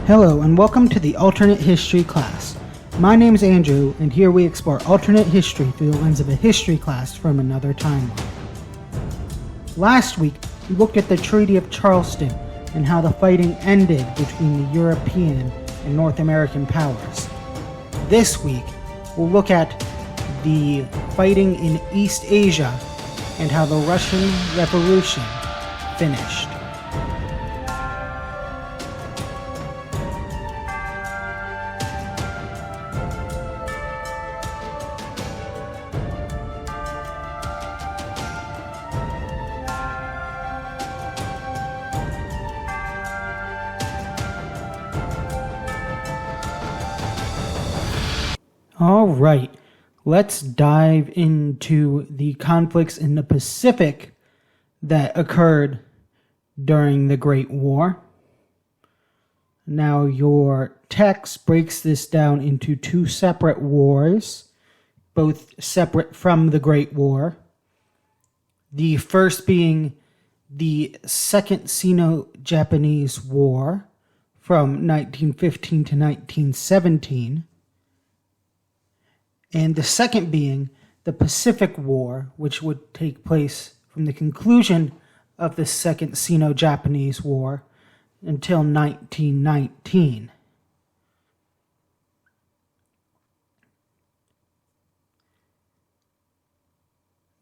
Hello and welcome to the Alternate History class. My name is Andrew, and here we explore alternate history through the lens of a history class from another timeline. Last week, we looked at the Treaty of Charleston and how the fighting ended between the European and North American powers. This week, we'll look at the fighting in East Asia and how the Russian Revolution finished. Alright, let's dive into the conflicts in the Pacific that occurred during the Great War. Now, your text breaks this down into two separate wars, both separate from the Great War. The first being the Second Sino-Japanese War from 1915 to 1917. And the second being the Pacific War, which would take place from the conclusion of the Second Sino-Japanese War until 1919.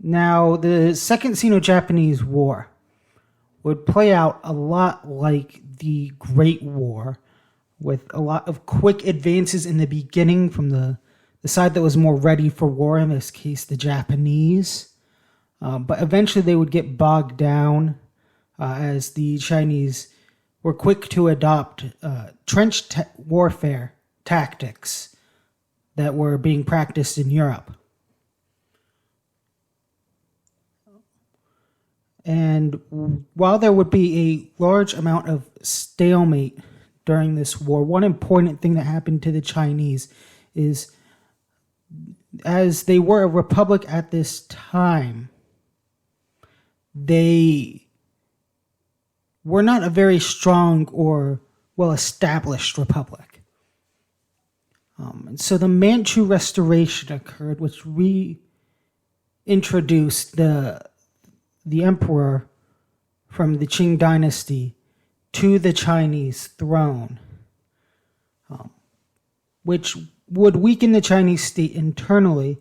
Now, the Second Sino-Japanese War would play out a lot like the Great War, with a lot of quick advances in the beginning from the side that was more ready for war, in this case the Japanese. But eventually they would get bogged down as the Chinese were quick to adopt trench warfare tactics that were being practiced in Europe. And while there would be a large amount of stalemate during this war, one important thing that happened to the Chinese is, as they were a republic at this time, they were not a very strong or well-established republic. And so the Manchu Restoration occurred, which reintroduced the emperor from the Qing dynasty to the Chinese throne, which would weaken the Chinese state internally,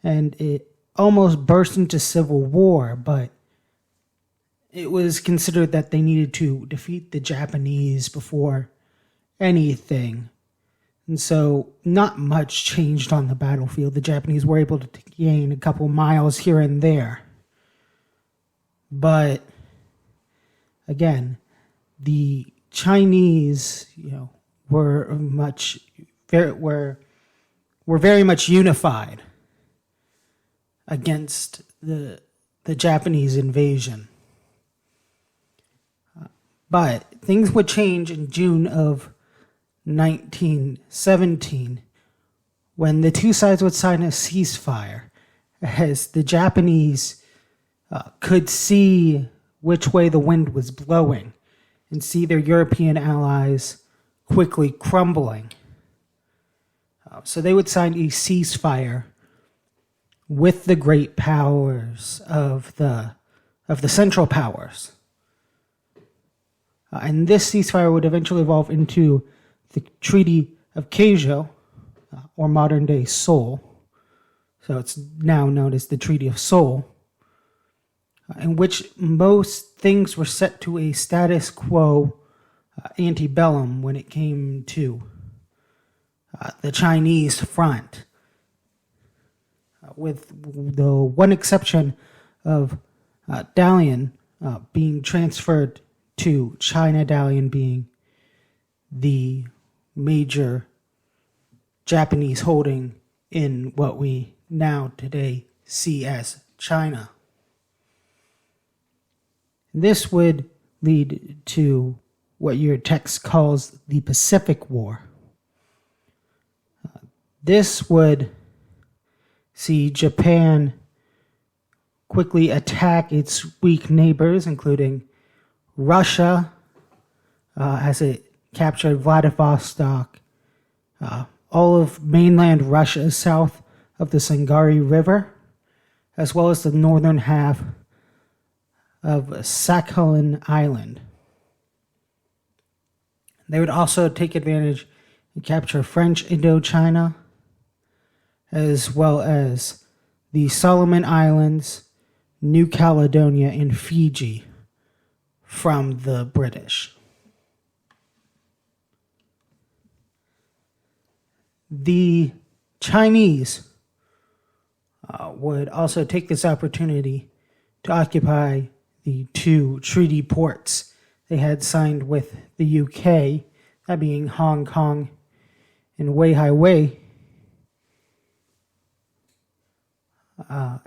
and it almost burst into civil war, but it was considered that they needed to defeat the Japanese before anything. And so not much changed on the battlefield. The Japanese were able to gain a couple miles here and there. But again, the Chinese, were very much unified against the Japanese invasion. But things would change in June of 1917 when the two sides would sign a ceasefire, as the Japanese could see which way the wind was blowing and see their European allies quickly crumbling. So they would sign a ceasefire with the great powers of the Central Powers. And this ceasefire would eventually evolve into the Treaty of Keijo, or modern-day Seoul. So it's now known as the Treaty of Seoul, in which most things were set to a status quo antebellum when it came to the Chinese front, with the one exception of Dalian being transferred to China, Dalian being the major Japanese holding in what we now today see as China. This would lead to what your text calls the Pacific War. This would see Japan quickly attack its weak neighbors, including Russia, as it captured Vladivostok, all of mainland Russia south of the Sangari River, as well as the northern half of Sakhalin Island. They would also take advantage and capture French Indochina, as well as the Solomon Islands, New Caledonia, and Fiji from the British. The Chinese would also take this opportunity to occupy the two treaty ports they had signed with the UK, that being Hong Kong and Weihai Wei.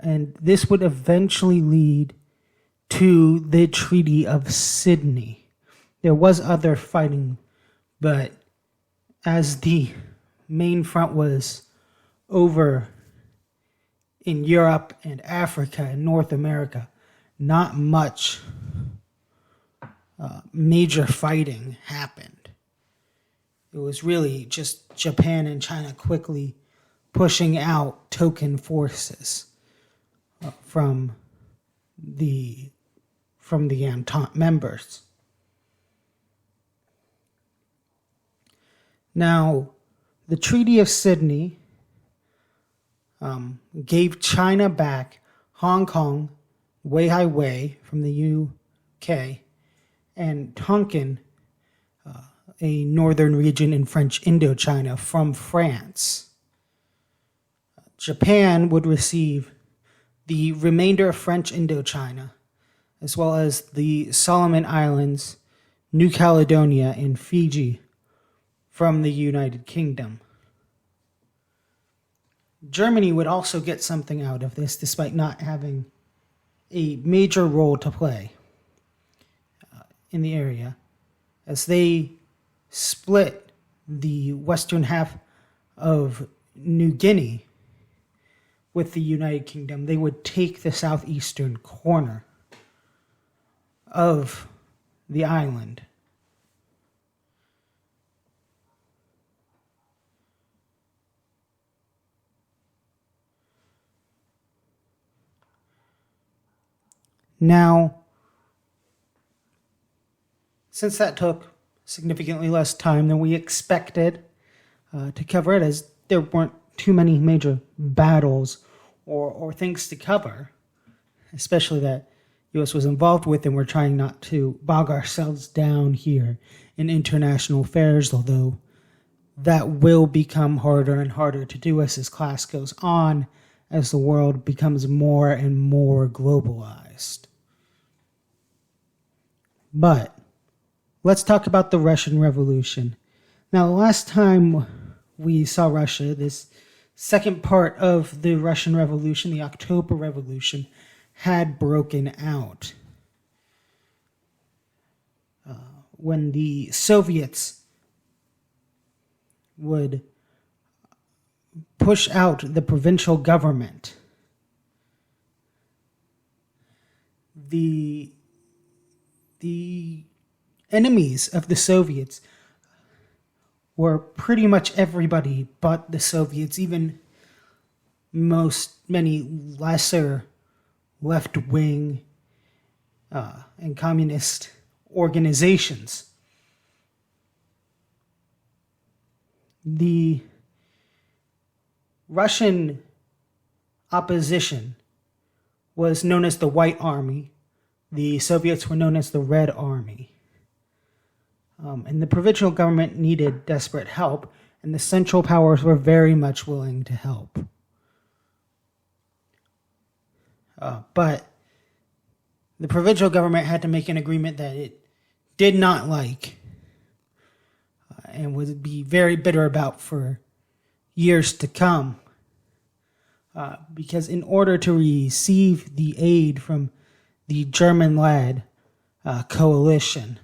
And this would eventually lead to the Treaty of Sydney. There was other fighting, but as the main front was over in Europe and Africa and North America, not much major fighting happened. It was really just Japan and China quickly pushing out token forces from the Entente members. Now, the Treaty of Sydney gave China back Hong Kong, Weihai Wei from the UK, and Tonkin, a northern region in French Indochina, from France. Japan would receive the remainder of French Indochina, as well as the Solomon Islands, New Caledonia, and Fiji from the United Kingdom. Germany would also get something out of this, despite not having a major role to play in the area, as they split the western half of New Guinea with the United Kingdom. They would take the southeastern corner of the island. Now, since that took significantly less time than we expected to cover it, as there weren't too many major battles or things to cover, especially that U.S. was involved with, and we're trying not to bog ourselves down here in international affairs, although that will become harder and harder to do as this class goes on, as the world becomes more and more globalized. But let's talk about the Russian Revolution. Now, the last time we saw Russia, this second part of the Russian Revolution, the October Revolution, had broken out. When the Soviets would push out the provincial government, the enemies of the Soviets were pretty much everybody but the Soviets, even many lesser left-wing and communist organizations. The Russian opposition was known as the White Army. The Soviets were known as the Red Army. And the provincial government needed desperate help, and the Central Powers were very much willing to help. But the provincial government had to make an agreement that it did not like and would be very bitter about for years to come. Because in order to receive the aid from the German-led coalition,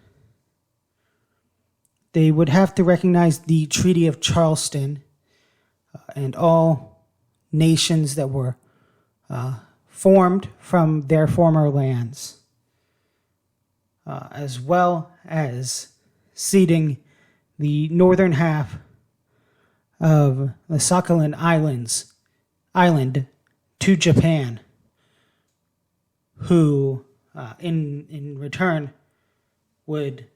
they would have to recognize the Treaty of Charleston and all nations that were formed from their former lands, as well as ceding the northern half of the Sakhalin Island to Japan, who in return would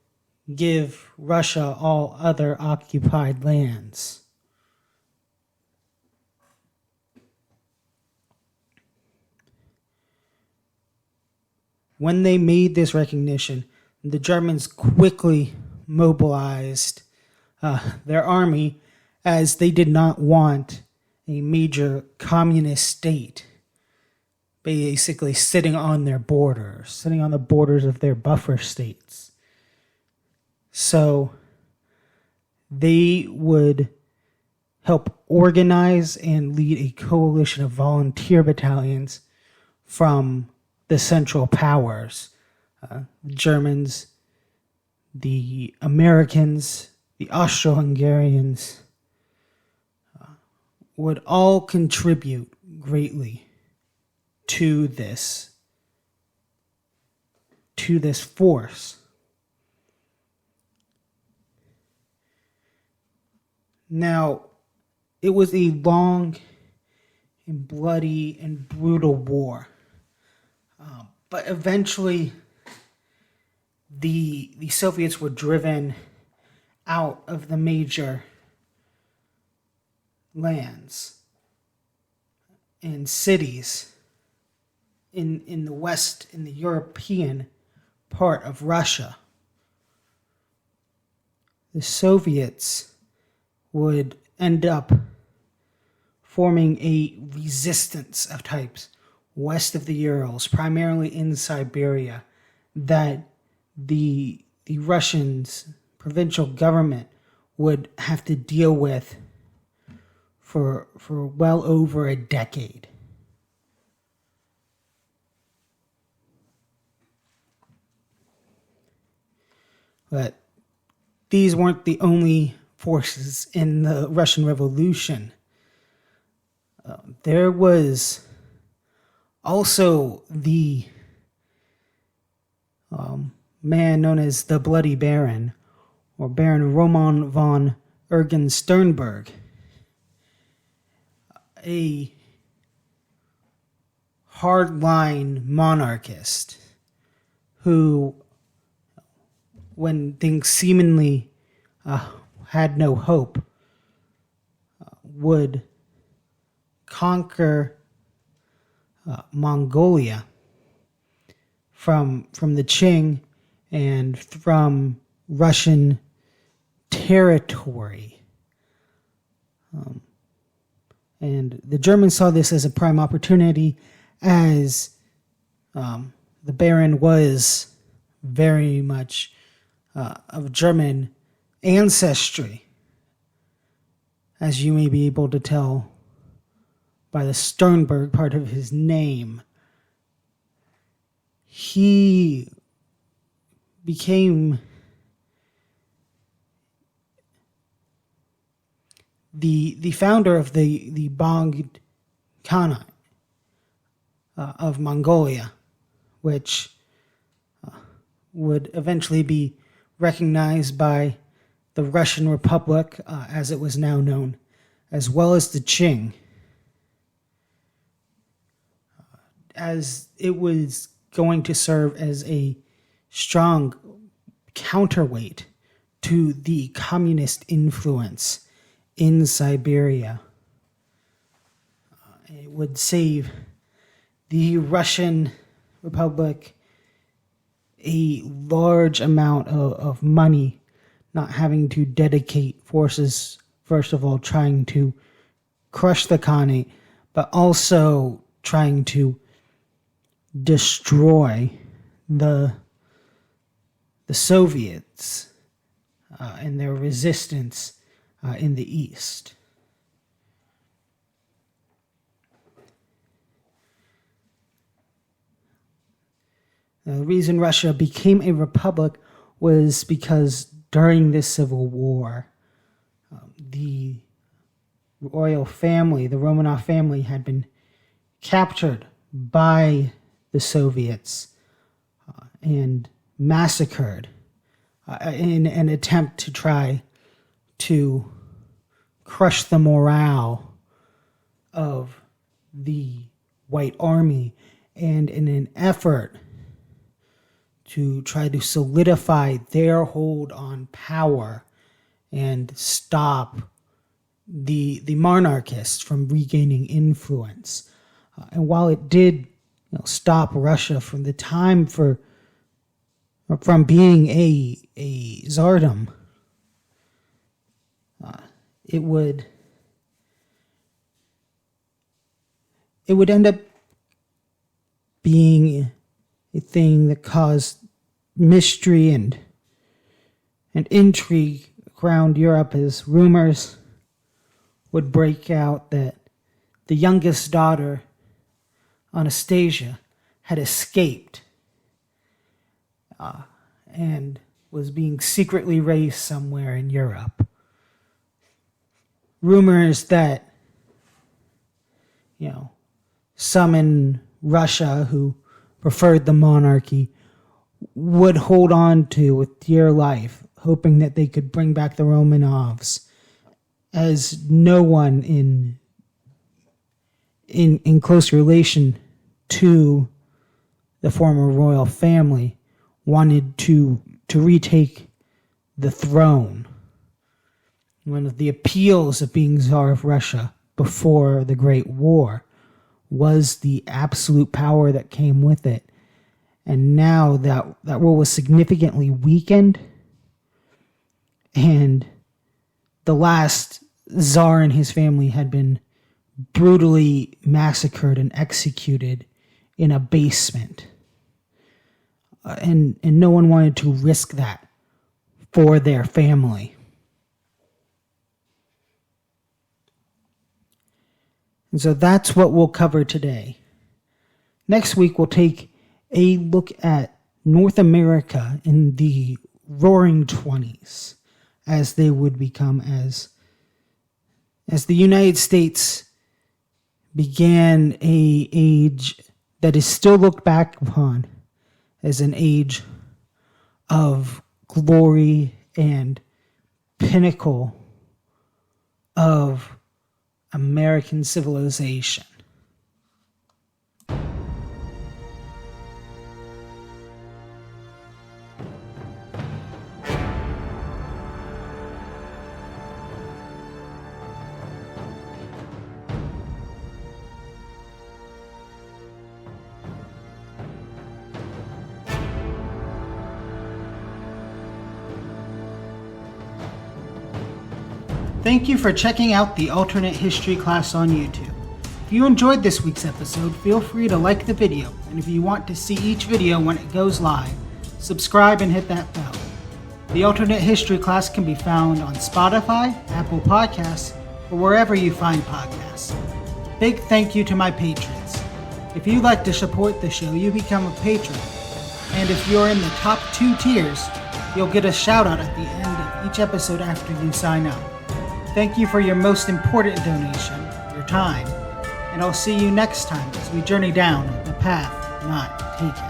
give Russia all other occupied lands. When they made this recognition, the Germans quickly mobilized their army, as they did not want a major communist state basically sitting on their borders, sitting on the borders of their buffer states. So they would help organize and lead a coalition of volunteer battalions from the Central Powers, the Germans, the Americans, the Austro-Hungarians, would all contribute greatly to this force. Now, it was a long and bloody and brutal war. But eventually, the Soviets were driven out of the major lands and cities in the West, in the European part of Russia. The Soviets would end up forming a resistance of types west of the Urals, primarily in Siberia, that the Russians' provincial government would have to deal with for well over a decade. But these weren't the only forces in the Russian Revolution. There was also the man known as the Bloody Baron, or Baron Roman von Eugen-Sternberg, a hardline monarchist who, when things seemingly had no hope, would conquer Mongolia from the Qing and from Russian territory. And the Germans saw this as a prime opportunity, as the Baron was very much of German ancestry, as you may be able to tell by the Sternberg part of his name. He became the founder of the Bogd Khanate of Mongolia, which would eventually be recognized by the Russian Republic, as it was now known, as well as the Qing, as it was going to serve as a strong counterweight to the communist influence in Siberia. It would save the Russian Republic a large amount of money, not having to dedicate forces, first of all, trying to crush the Khanate, but also trying to destroy the Soviets and their resistance in the East. The reason Russia became a republic was because during this civil war, the royal family, the Romanov family, had been captured by the Soviets and massacred in an attempt to try to crush the morale of the White Army, and in an effort to try to solidify their hold on power and stop the monarchists from regaining influence. And while it did stop Russia from the time from being a czardom, it would end up being a thing that caused mystery and intrigue around Europe, as rumors would break out that the youngest daughter, Anastasia, had escaped and was being secretly raised somewhere in Europe. Rumors that, some in Russia who preferred the monarchy would hold on to with dear life, hoping that they could bring back the Romanovs, as no one in close relation to the former royal family wanted to retake the throne. One of the appeals of being Tsar of Russia before the Great War was the absolute power that came with it. And now that role was significantly weakened, and the last Tsar and his family had been brutally massacred and executed in a basement. And no one wanted to risk that for their family. And so that's what we'll cover today. Next week, we'll take a look at North America in the Roaring '20s, as they would become, as the United States began an age that is still looked back upon as an age of glory and pinnacle of American civilization. Thank you for checking out the Alternate History class on YouTube. If you enjoyed this week's episode, feel free to like the video, and if you want to see each video when it goes live, subscribe and hit that bell. The Alternate History class can be found on Spotify, Apple Podcasts, or wherever you find podcasts. Big thank you to my patrons. If you'd like to support the show, you become a patron, and if you're in the top 2 tiers, you'll get a shout out at the end of each episode after you sign up. Thank you for your most important donation, your time, and I'll see you next time as we journey down the path not taken.